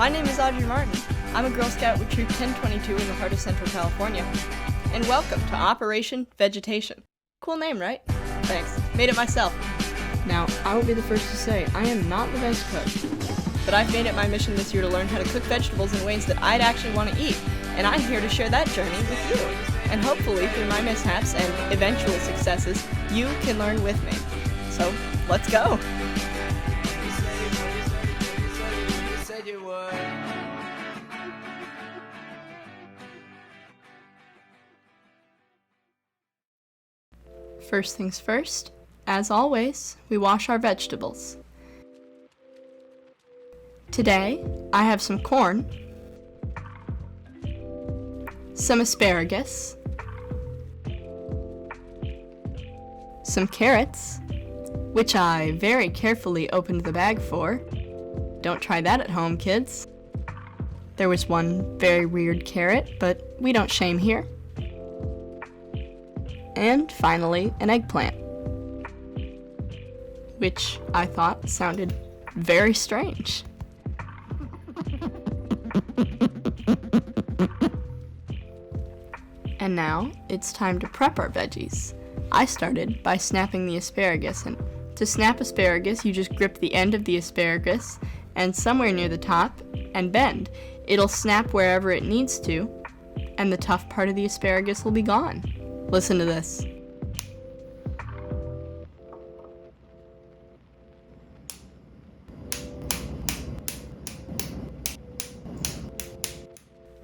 My name is Audrey Martin. I'm a Girl Scout with Troop 1022 in the heart of Central California. And welcome to Operation Vegetation. Cool name, right? Thanks. Made it myself. Now, I will be the first to say, I am not the best cook. But I've made it my mission this year to learn how to cook vegetables in ways that I'd actually want to eat. And I'm here to share that journey with you. And hopefully, through my mishaps and eventual successes, you can learn with me. So, let's go! First things first, as always, we wash our vegetables. Today, I have some corn, some asparagus, some carrots, which I very carefully opened the bag for. Don't try that at home, kids. There was one very weird carrot, but we don't shame here. And finally, an eggplant, which I thought sounded very strange. And now, it's time to prep our veggies. I started by snapping the asparagus, and to snap asparagus, you just grip the end of the asparagus and somewhere near the top and bend. It'll snap wherever it needs to, and the tough part of the asparagus will be gone. Listen to this.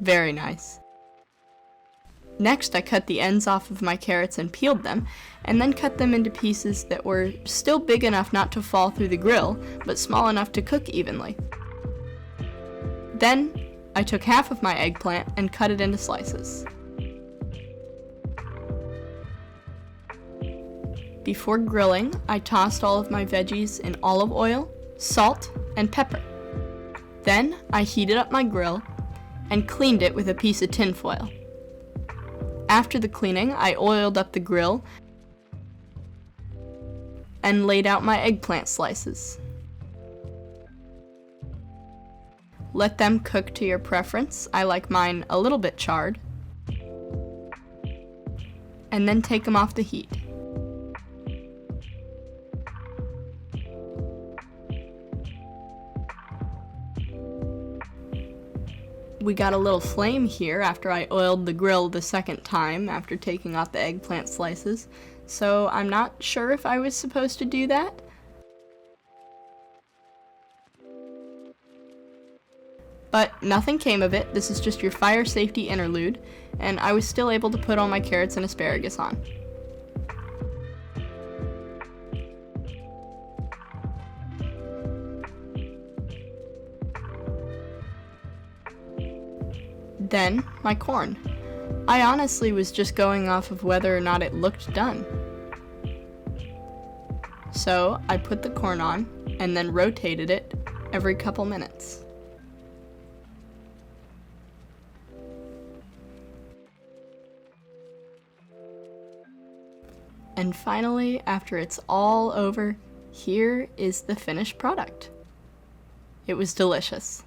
Very nice. Next, I cut the ends off of my carrots and peeled them, and then cut them into pieces that were still big enough not to fall through the grill, but small enough to cook evenly. Then, I took half of my eggplant and cut it into slices. Before grilling, I tossed all of my veggies in olive oil, salt, and pepper. Then, I heated up my grill and cleaned it with a piece of tin foil. After the cleaning, I oiled up the grill and laid out my eggplant slices. Let them cook to your preference. I like mine a little bit charred. And then take them off the heat. We got a little flame here after I oiled the grill the second time after taking off the eggplant slices, so I'm not sure if I was supposed to do that. But nothing came of it. This is just your fire safety interlude, and I was still able to put all my carrots and asparagus on. Then, my corn. I honestly was just going off of whether or not it looked done. So, I put the corn on, and then rotated it every couple minutes. And finally, after it's all over, here is the finished product. It was delicious.